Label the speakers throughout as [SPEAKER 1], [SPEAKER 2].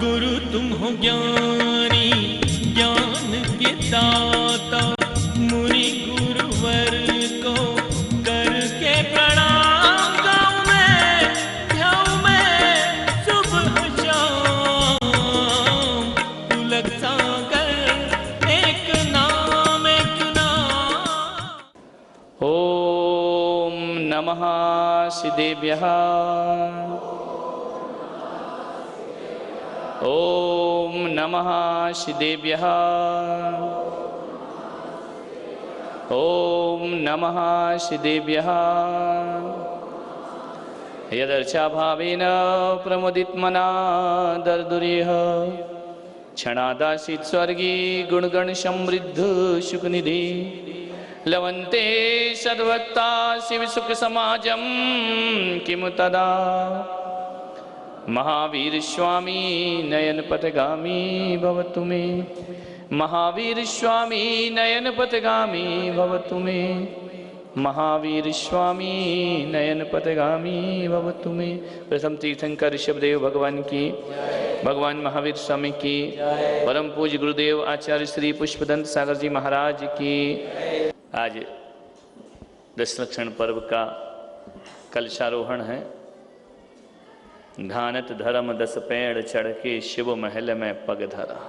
[SPEAKER 1] गुरु तुम हो ज्ञानी ज्ञान के दाता, मुनि गुरुवर को करके प्रणाम गाऊं मैं सुबह शाम। पुलक सागर एक नाम
[SPEAKER 2] ओम नमः सिद्धेभ्यः। ओम नमः सिद्धेभ्यः। ओम नमः सिद्धेभ्यः। यदर्चा भावेन प्रमुदितमना दर्दुरेह क्षणादासीत् स्वर्गी गुणगण समृद्ध सुखनिधि लवन्ते सद्भक्ता शिव सुख समाजम किमु तदा। महावीर स्वामी नयन पथगामी भवतु मे। महावीर स्वामी नयन पथगामी भवतु मे। महावीर स्वामी नयन पथगामी भवतु मे। प्रथम तीर्थंकर ऋषभदेव भगवान की, भगवान महावीर स्वामी की, परम पूज्य गुरुदेव आचार्य श्री पुष्पदंत सागर जी महाराज की। आज दशलक्षण पर्व का कलशारोहण है। घानत धर्म 10 पेड़ चढ़ के शिव महल में पग धरा।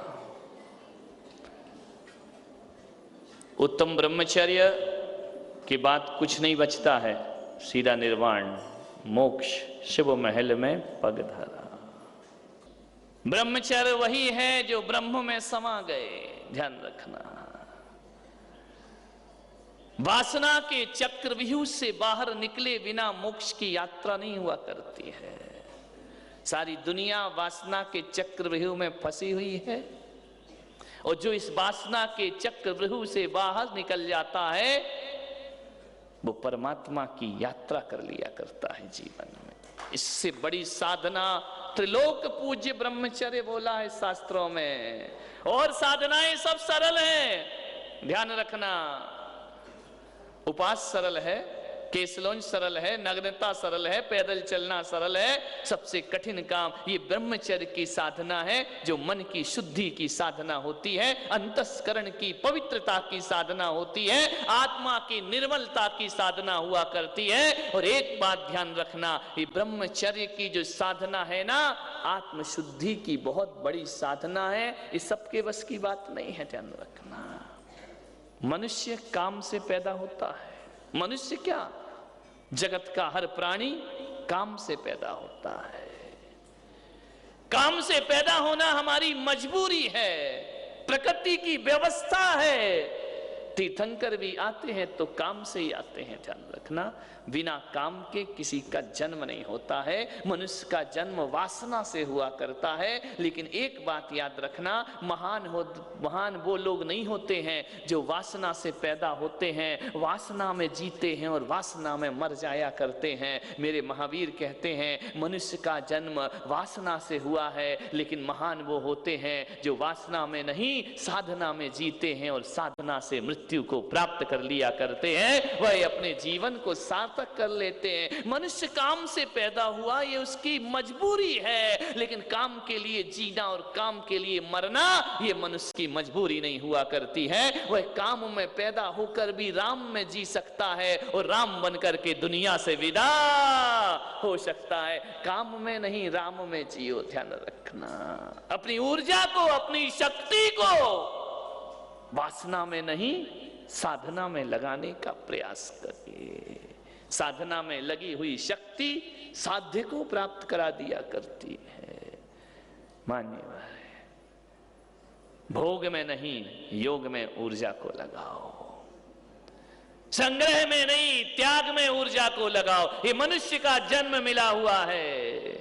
[SPEAKER 2] उत्तम ब्रह्मचर्य की बात कुछ नहीं बचता है, सीधा निर्वाण मोक्ष शिव महल में पग धरा। ब्रह्मचर्य वही है जो ब्रह्म में समा गए, ध्यान रखना। वासना के चक्रव्यूह से बाहर निकले बिना मोक्ष की यात्रा नहीं हुआ करती है। सारी दुनिया वासना के चक्रव्यूह में फंसी हुई है, और जो इस वासना के चक्रव्यूह से बाहर निकल जाता है वो परमात्मा की यात्रा कर लिया करता है जीवन में। इससे बड़ी साधना त्रिलोक पूज्य ब्रह्मचर्य बोला है शास्त्रों में। और साधनाएं सब सरल हैं, ध्यान रखना। उपास सरल है, केसलोंज सरल है, नग्नता सरल है, पैदल चलना सरल है। सबसे कठिन काम ये ब्रह्मचर्य की साधना है, जो मन की शुद्धि की साधना होती है, अंतस्करण की पवित्रता की साधना होती है, आत्मा की निर्मलता की साधना हुआ करती है। और एक बात ध्यान रखना, ये ब्रह्मचर्य की जो साधना है ना, आत्मशुद्धि की बहुत बड़ी साधना है। ये सबके बस की बात नहीं है, ध्यान रखना। मनुष्य काम से पैदा होता है। मनुष्य क्या, जगत का हर प्राणी काम से पैदा होता है। काम से पैदा होना हमारी मजबूरी है, प्रकृति की व्यवस्था है। तीर्थंकर भी आते हैं तो काम से ही आते हैं, ध्यान रखना। बिना काम के किसी का जन्म नहीं होता है। मनुष्य का जन्म वासना से हुआ करता है। लेकिन एक बात याद रखना, महान वो लोग नहीं होते हैं जो वासना से पैदा होते हैं, वासना में जीते हैं और वासना में मर जाया करते हैं। मेरे महावीर कहते हैं मनुष्य का जन्म वासना से हुआ है, लेकिन महान वो होते हैं जो वासना में नहीं साधना में जीते हैं और साधना से मृत्यु को प्राप्त कर लिया करते हैं। वह अपने जीवन को सार्थक कर लेते हैं। मनुष्य काम से पैदा हुआ, ये उसकी मजबूरी है, लेकिन काम के लिए जीना और काम के लिए मरना ये मनुष्य की मजबूरी नहीं हुआ करती है। वह काम में पैदा होकर भी राम में जी सकता है और राम बनकर के दुनिया से विदा हो सकता है। काम में नहीं, राम में जियो, ध्यान रखना। अपनी ऊर्जा को, अपनी शक्ति को वासना में नहीं साधना में लगाने का प्रयास करिए। साधना में लगी हुई शक्ति साध्य को प्राप्त करा दिया करती है। मान्य है, भोग में नहीं योग में ऊर्जा को लगाओ, संग्रह में नहीं त्याग में ऊर्जा को लगाओ। ये मनुष्य का जन्म मिला हुआ है।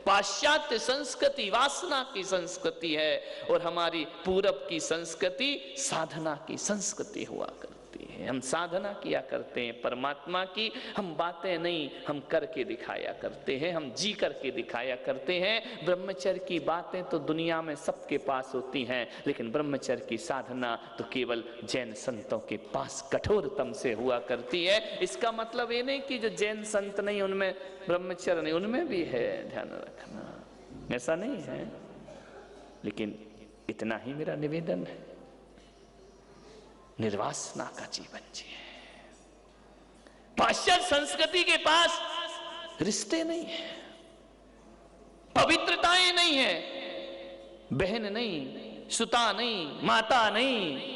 [SPEAKER 2] पाश्चात्य संस्कृति वासना की संस्कृति है और हमारी पूरब की संस्कृति साधना की संस्कृति हुआ करती है। हम साधना किया करते हैं परमात्मा की, हम बातें नहीं हम करके दिखाया करते हैं, हम जी करके दिखाया करते हैं। ब्रह्मचर्य की बातें तो दुनिया में सबके पास होती हैं, लेकिन ब्रह्मचर्य की साधना तो केवल जैन संतों के पास कठोरतम से हुआ करती है। इसका मतलब ये नहीं कि जो जैन संत नहीं उनमें ब्रह्मचर्य नहीं, उनमें भी है, ध्यान रखना, ऐसा नहीं है। लेकिन इतना ही मेरा निवेदन है, निर्वासना का जीवन जिए। पाश्चात्य संस्कृति के पास रिश्ते नहीं है, पवित्रताएं नहीं है, बहन नहीं, सुता नहीं, माता नहीं।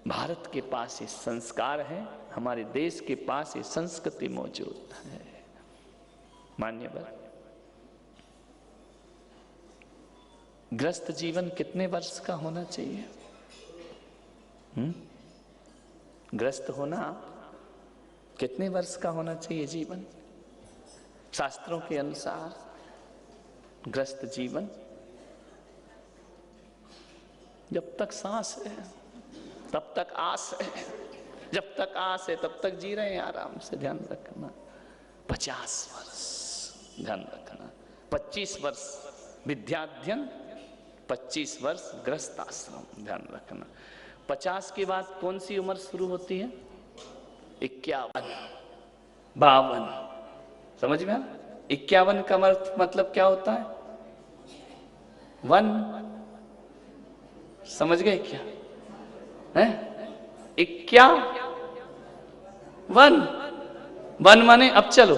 [SPEAKER 2] भारत के पास ये संस्कार है, हमारे देश के पास ये संस्कृति मौजूद है। मान्यवर, ग्रस्त जीवन कितने वर्ष का होना चाहिए? ग्रस्त होना कितने वर्ष का होना चाहिए जीवन? शास्त्रों के अनुसार ग्रस्त जीवन जब तक सांस है तब तक आस है, जब तक आस है तब तक जी रहे हैं आराम से। ध्यान रखना, 50 वर्ष ध्यान रखना, 25 वर्ष विद्याध्ययन, 25 वर्ष गृहस्थ आश्रम। ध्यान रखना, 50 के बाद कौन सी उम्र शुरू होती है? 51, 52। समझ में? 51 का मतलब क्या होता है? वन। समझ गए क्या है? 51 वन माने अब चलो,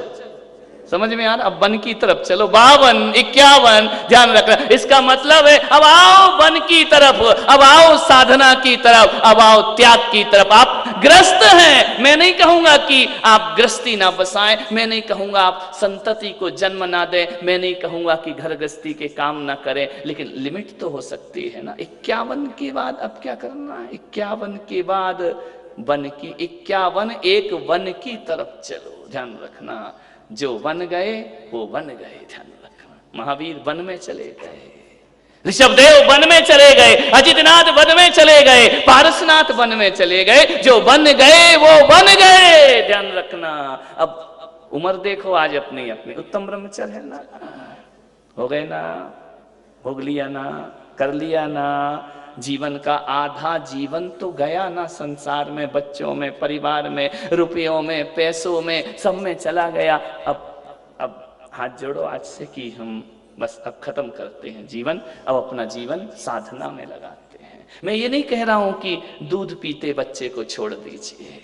[SPEAKER 2] समझ में यार, अब वन की तरफ चलो। 52, 51, ध्यान रखना। इसका मतलब है अब आओ वन की तरफ, अब आओ साधना की तरफ, अब आओ त्याग की तरफ। आप ग्रस्त हैं, मैं नहीं कहूंगा कि आप गृहस्थी ना बसाएं, मैं नहीं कहूंगा आप संतति को जन्म ना दें, मैं नहीं कहूंगा कि घर गृहस्थी के काम ना करें, लेकिन लिमिट तो हो सकती है ना। 51 के बाद अब क्या करना है? 51 के बाद वन की, 51 एक वन की तरफ चलो। ध्यान रखना, जो वन गए वो वन गए। ध्यान रखना, महावीर वन में चले गए, ऋषभदेव वन में चले गए, अजितनाथ वन में चले गए, पारसनाथ वन में चले गए। जो वन गए वो वन गए। ध्यान रखना। अब उम्र देखो आज अपनी अपनी, उत्तम ब्रह्मचर्य है ना, हो गए ना, भोग लिया ना, कर लिया ना। जीवन का आधा जीवन तो गया ना, संसार में, बच्चों में, परिवार में, रुपयों में, पैसों में, सब में चला गया। अब हाथ जोड़ो आज से कि हम बस अब खत्म करते हैं जीवन, अब अपना जीवन साधना में लगाते हैं। मैं ये नहीं कह रहा हूं कि दूध पीते बच्चे को छोड़ दीजिए,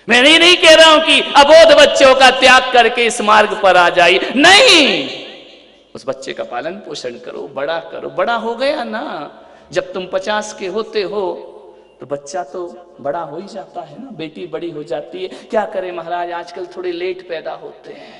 [SPEAKER 2] मैं ये नहीं कह रहा हूं कि अबोध बच्चों का त्याग करके इस मार्ग पर आ जाइए, नहीं। उस बच्चे का पालन पोषण करो, बड़ा करो। बड़ा हो गया ना, जब तुम 50 के होते हो तो बच्चा तो बड़ा हो ही जाता है ना, बेटी बड़ी हो जाती है। क्या करे महाराज, आजकल थोड़े लेट पैदा होते हैं,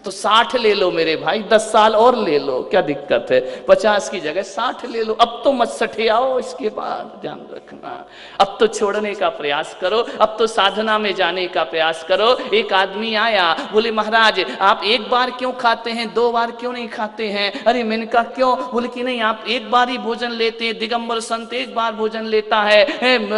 [SPEAKER 2] तो 60 ले लो मेरे भाई, 10 साल और ले लो, क्या दिक्कत है? 50 की जगह 60 ले लो। अब तो मत सठे आओ इसके बाद। ध्यान रखना, अब तो छोड़ने का प्रयास करो, अब तो साधना में जाने का प्रयास करो। एक आदमी आया, बोले महाराज आप एक बार क्यों खाते हैं, 2 बार क्यों नहीं खाते हैं? अरे मैंने कहा क्यों? बोले कि नहीं आप एक बार ही भोजन लेते हैं, दिगंबर संत एक बार भोजन लेता है,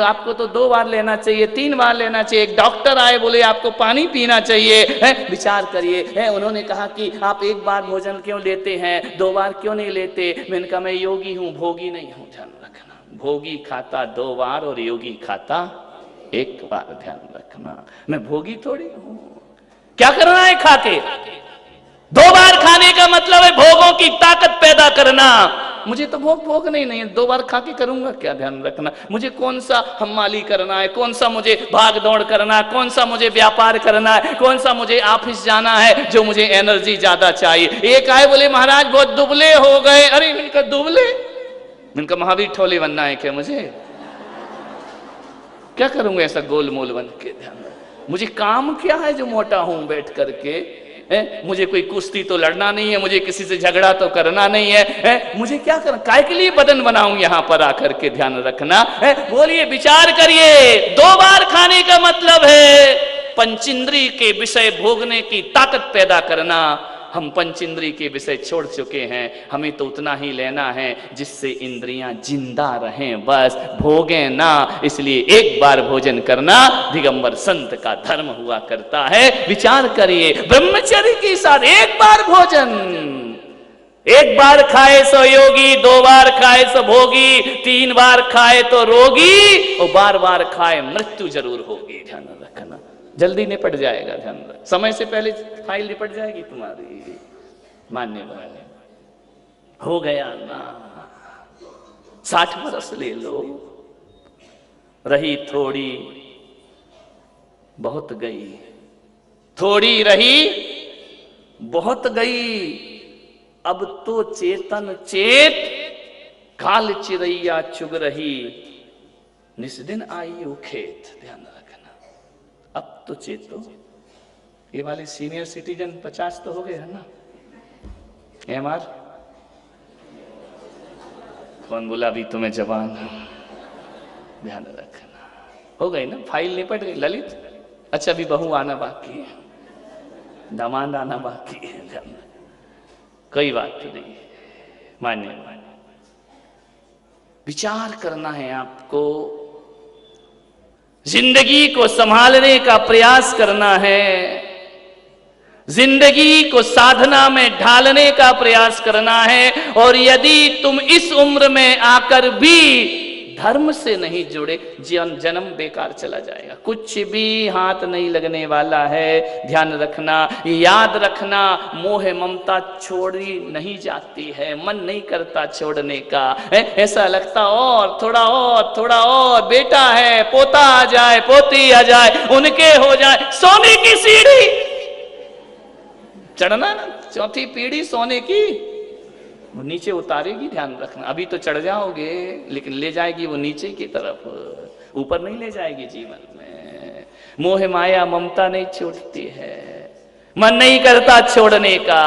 [SPEAKER 2] आपको तो 2 बार लेना चाहिए, 3 बार लेना चाहिए। एक डॉक्टर आए, बोले आपको पानी पीना चाहिए, विचार करिए। उन्होंने कहा कि आप एक बार भोजन क्यों लेते हैं, 2 बार क्यों नहीं लेते? मैंने कहा मैं योगी हूं, भोगी नहीं हूं। ध्यान रखना, भोगी खाता 2 बार और योगी खाता 1 बार। ध्यान रखना, मैं भोगी थोड़ी हूं। क्या करना है खा के? 2 बार खाने का मतलब है भोगों की ताकत पैदा करना। मुझे तो भोग नहीं है, 2 बार खा के करूंगा क्या? ध्यान रखना, मुझे कौन सा हम्माली करना है, कौन सा मुझे भाग दौड़ करना है, कौन सा मुझे व्यापार करना है, कौन सा मुझे ऑफिस जाना है जो मुझे एनर्जी ज्यादा चाहिए। एक आए बोले महाराज बहुत दुबले हो गए। अरे मैंने कहा दुबले? मैंने कहा महावीर ठोले बनना है क्या मुझे? क्या करूंगा ऐसा गोलमोल बन के? ध्यान, मुझे काम क्या है जो मोटा हूं बैठ करके? मुझे कोई कुश्ती तो लड़ना नहीं है, मुझे किसी से झगड़ा तो करना नहीं है, मुझे क्या करना? काय के लिए बदन बनाऊं यहां पर आकर के? ध्यान रखना, बोलिए, विचार करिए। 2 बार खाने का मतलब है पंचेंद्रिय के विषय भोगने की ताकत पैदा करना। हम पंचेंद्रिय के विषय छोड़ चुके हैं, हमें तो उतना ही लेना है जिससे इंद्रियां जिंदा रहें, बस भोगे ना। इसलिए एक बार भोजन करना दिगंबर संत का धर्म हुआ करता है। विचार करिए, ब्रह्मचर्य के साथ एक बार भोजन, 1 बार खाए सो योगी, 2 बार खाए सो भोगी, 3 बार खाए तो रोगी, और बार खाए मृत्यु जरूर होगी। ध्यान रखना, जल्दी निपट जाएगा। ध्यान रख, समय से पहले फाइल निपट जाएगी तुम्हारी। मान्य हो गया ना, 60 बरस ले लो, रही थोड़ी बहुत गई, थोड़ी रही बहुत गई, अब तो चेतन चेत, काल चिरैया चुग रही, निस्दिन आई उखेत। ध्यान रखना, अब तो चेतो। ये वाले सीनियर सिटीजन 50 तो हो गए है ना? एमआर कौन बोला अभी तुम्हें जवान? ध्यान रखना, हो गई ना, फाइल निपट गई। ललित, अच्छा अभी बहू आना बाकी है, दामाद आना बाकी है, कोई बात नहीं, मान्य। विचार करना है आपको, जिंदगी को संभालने का प्रयास करना है, जिंदगी को साधना में ढालने का प्रयास करना है। और यदि तुम इस उम्र में आकर भी धर्म से नहीं जुड़े, जन्म बेकार चला जाएगा, कुछ भी हाथ नहीं लगने वाला है। ध्यान रखना, याद रखना, मोह ममता छोड़ी नहीं जाती है, मन नहीं करता छोड़ने का। ऐसा लगता और थोड़ा और थोड़ा और, बेटा है, पोता आ जाए, पोती आ जाए, उनके हो जाए, सोने की सीढ़ी चढ़ना ना, 4थी पीढ़ी सोने की, वो नीचे उतारेगी। ध्यान रखना, अभी तो चढ़ जाओगे लेकिन ले जाएगी वो नीचे की तरफ, ऊपर नहीं ले जाएगी जीवन में। मोह माया ममता नहीं छूटती है, मन नहीं करता छोड़ने का।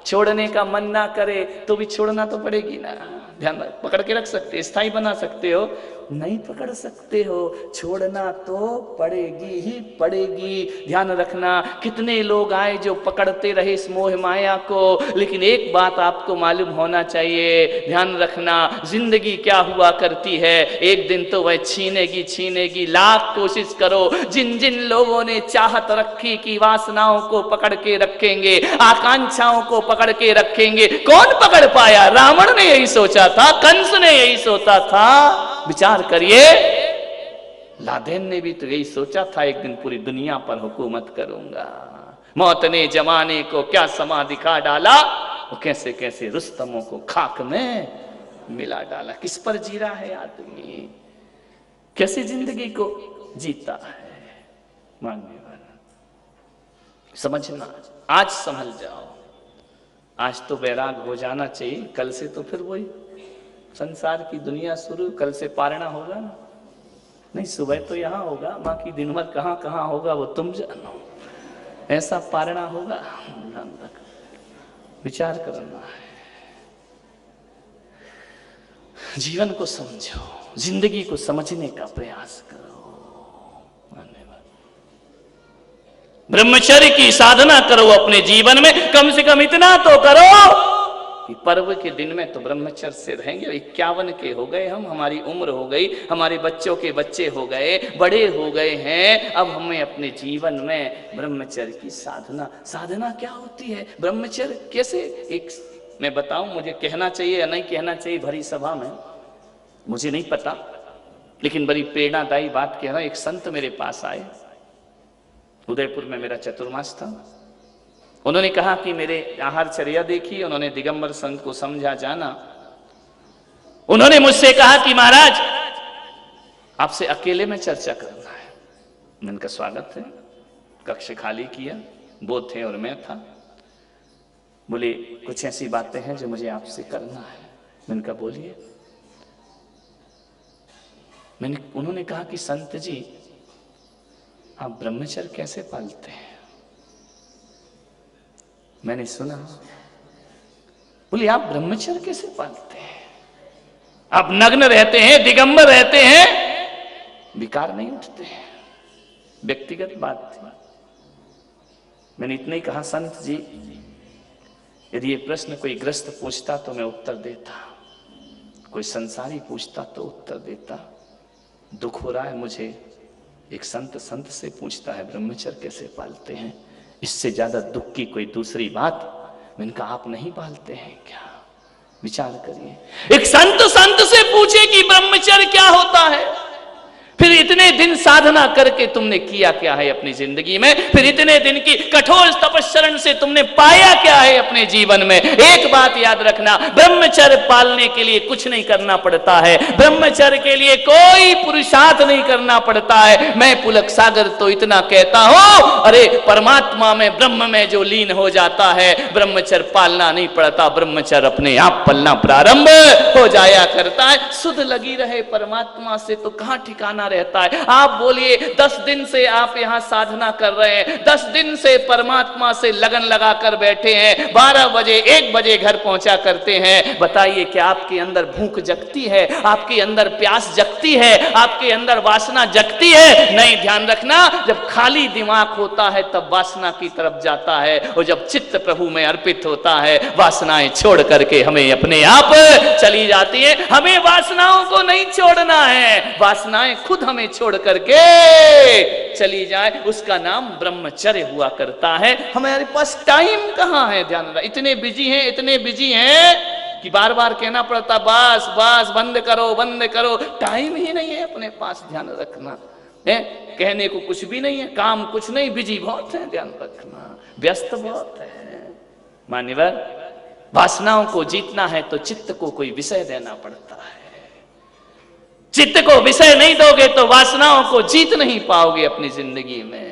[SPEAKER 2] छोड़ने का मन ना करे तो भी छोड़ना तो पड़ेगी ना। ध्यान पकड़ के रख सकते, स्थायी बना सकते हो, नहीं पकड़ सकते हो, छोड़ना तो पड़ेगी ही पड़ेगी। ध्यान रखना, कितने लोग आए जो पकड़ते रहे इस मोह माया को, लेकिन एक बात आपको मालूम होना चाहिए, ध्यान रखना, जिंदगी क्या हुआ करती है, एक दिन तो वह छीनेगी छीनेगी। लाख कोशिश करो, जिन जिन लोगों ने चाहत रखी कि वासनाओं को पकड़ के रखेंगे, आकांक्षाओं को पकड़ के रखेंगे, कौन पकड़ पाया? रावण ने यही सोचा था, कंस ने यही सोचा था। विचार करिए, लादेन ने भी तो यही सोचा था, एक दिन पूरी दुनिया पर हुकूमत करूंगा। मौत ने जमाने को क्या समा दिखा डाला, वो कैसे कैसे रुस्तमों को खाक में मिला डाला। किस पर जी रहा है आदमी, कैसी जिंदगी को जीता है। मान्यवर समझना, आज समझ जाओ, आज तो वैराग हो जाना चाहिए, कल से तो फिर वही संसार की दुनिया शुरू। कल से पारना होगा ना, नहीं सुबह तो यहां होगा, बाकी दिन भर कहां कहां होगा वो तुम जानो, ऐसा पारना होगा। विचार करना है, जीवन को समझो, जिंदगी को समझने का प्रयास करो। ब्रह्मचर्य की साधना करो अपने जीवन में, कम से कम इतना तो करो कि पर्व के दिन में तो ब्रह्मचर्य से रहेंगे। 51 के हो गए हम, हमारी उम्र हो गई, हमारे बच्चों के बच्चे हो गए, बड़े हो गए हैं, अब हमें अपने जीवन में ब्रह्मचर्य की साधना क्या होती है, ब्रह्मचर्य कैसे, एक मैं बताऊं, मुझे कहना चाहिए या नहीं कहना चाहिए भरी सभा में, मुझे नहीं पता, लेकिन बड़ी प्रेरणादायी बात कह रहा हूं। एक संत मेरे पास आए, उदयपुर में मेरा चतुर्मास था। उन्होंने कहा कि मेरे आहारचर्या देखी, उन्होंने दिगंबर संत को समझा जाना। उन्होंने मुझसे कहा कि महाराज आपसे अकेले में चर्चा करना है। मैंने कहा स्वागत है। कक्ष खाली किया, वो थे और मैं था। बोले कुछ ऐसी बातें हैं जो मुझे आपसे करना है। मैंने कहा बोलिए। उन्होंने कहा कि संत जी आप ब्रह्मचर्य कैसे पालते हैं? मैंने सुना। बोले आप ब्रह्मचर्य कैसे पालते हैं? आप नग्न रहते हैं, दिगंबर रहते हैं, विकार नहीं उठते हैं। व्यक्तिगत बात थी। मैंने इतना ही कहा संत जी यदि ये प्रश्न कोई ग्रस्त पूछता तो मैं उत्तर देता, कोई संसारी पूछता तो उत्तर देता। दुख हो रहा है मुझे, एक संत से पूछता है ब्रह्मचर्य कैसे पालते हैं, इससे ज्यादा दुख की कोई दूसरी बात। मैंने कहा आप नहीं पालते हैं क्या? विचार करिए, एक संत से पूछे कि ब्रह्मचर्य क्या होता है, फिर इतने दिन साधना करके तुमने किया क्या है अपनी जिंदगी में? फिर इतने दिन की कठोर तपस्या से तुमने पाया क्या है अपने जीवन में? एक बात याद रखना, ब्रह्मचर्य पालने के लिए कुछ नहीं करना पड़ता है, ब्रह्मचर्य के लिए कोई पुरुषार्थ नहीं करना पड़ता है। मैं पुलक सागर तो इतना कहता हूं, अरे परमात्मा में, ब्रह्म में जो लीन हो जाता है, ब्रह्मचर्य पालना नहीं पड़ता, ब्रह्मचर्य अपने आप पलना प्रारंभ हो जाया करता है। सुध लगी रहे परमात्मा से तो कहां ठिकाना रहता है। आप बोलिए 10 दिन से आप यहां साधना कर रहे हैं, 10 दिन से परमात्मा से लगन लगाकर बैठे हैं, 12 बजे 1 बजे घर पहुंचा करते हैं, बताइए क्या आपके अंदर भूख जगती है? आपके अंदर प्यास जगती है? आपके अंदर वासना जगती है? नहीं, ध्यान रखना, जब खाली दिमाग होता है तब वासना की तरफ जाता है, और जब चित्त प्रभु में अर्पित होता है, वासनाएं छोड़ करके हमें अपने आप चली जाती है। हमें वासनाओं को नहीं छोड़ना है, वासनाएं खुद हमें छोड़ करके चली जाए, उसका नाम ब्रह्मचर्य हुआ करता है। हमारे पास टाइम कहां है? ध्यान रखना, इतने बिजी हैं कि बार बार कहना पड़ता बस बस, बंद करो बंद करो, टाइम ही नहीं है अपने पास। ध्यान रखना है, कहने को कुछ भी नहीं है, काम कुछ नहीं, बिजी बहुत है, ध्यान रखना, व्यस्त बहुत है। मान्यवर, वासनाओं को जीतना है तो चित्त को कोई विषय देना पड़ता है। चित्त को विषय नहीं दोगे तो वासनाओं को जीत नहीं पाओगे अपनी जिंदगी में।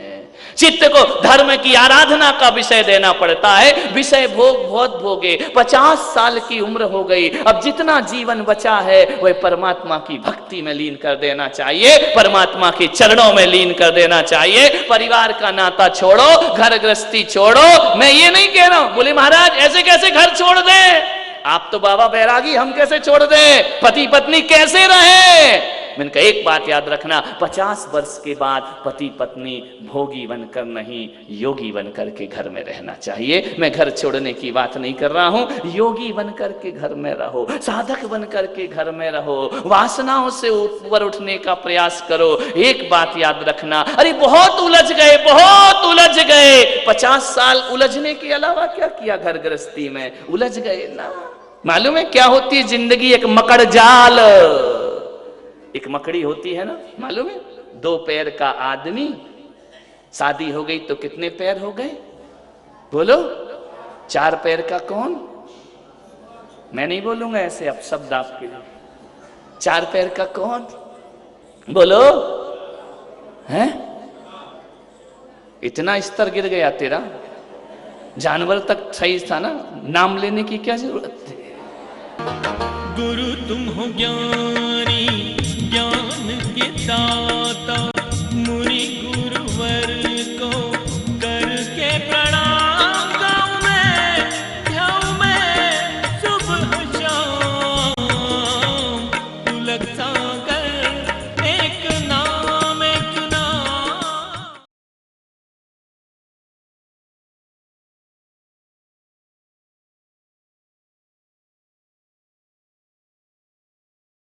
[SPEAKER 2] चित्त को धर्म की आराधना का विषय देना पड़ता है। विषय भोग बहुत भोगे, 50 साल की उम्र हो गई, अब जितना जीवन बचा है वह परमात्मा की भक्ति में लीन कर देना चाहिए, परमात्मा के चरणों में लीन कर देना चाहिए। परिवार का नाता छोड़ो, घर गृहस्थी छोड़ो। मैं ये नहीं कह रहा हूं, बोले महाराज ऐसे कैसे घर छोड़ दें? आप तो बाबा बैरागी, हम कैसे छोड़ दें? पति पत्नी कैसे रहे? मैंने कहा एक बात याद रखना, 50 वर्ष के बाद पति पत्नी भोगी बनकर नहीं, योगी बनकर के घर में रहना चाहिए। मैं घर छोड़ने की बात नहीं कर रहा हूं, योगी बनकर के घर में रहो, साधक बनकर के घर में रहो, वासनाओं से ऊपर उठने का प्रयास करो। एक बात याद रखना, अरे बहुत उलझ गए, बहुत उलझ गए, 50 साल उलझने के अलावा क्या किया? घर गृहस्थी में उलझ गए ना। मालूम है क्या होती है जिंदगी? एक मकड़ जाल, एक मकड़ी होती है ना, मालूम है? 2 पैर का आदमी, शादी हो गई तो कितने पैर हो गए? बोलो। 4 पैर का कौन? मैं नहीं बोलूंगा ऐसे, अब शब्द आपके लिए। 4 पैर का कौन? बोलो। हैं? इतना स्तर गिर गया तेरा, जानवर तक सही था ना, नाम लेने की क्या जरूरत थी?
[SPEAKER 1] गुरु तुम हो ज्ञानी, ज्ञान के दाता, मुनि गुरुवर को करके प्रणाम गाऊं मैं, ध्याऊं मैं सुबह शाम, तुलक सा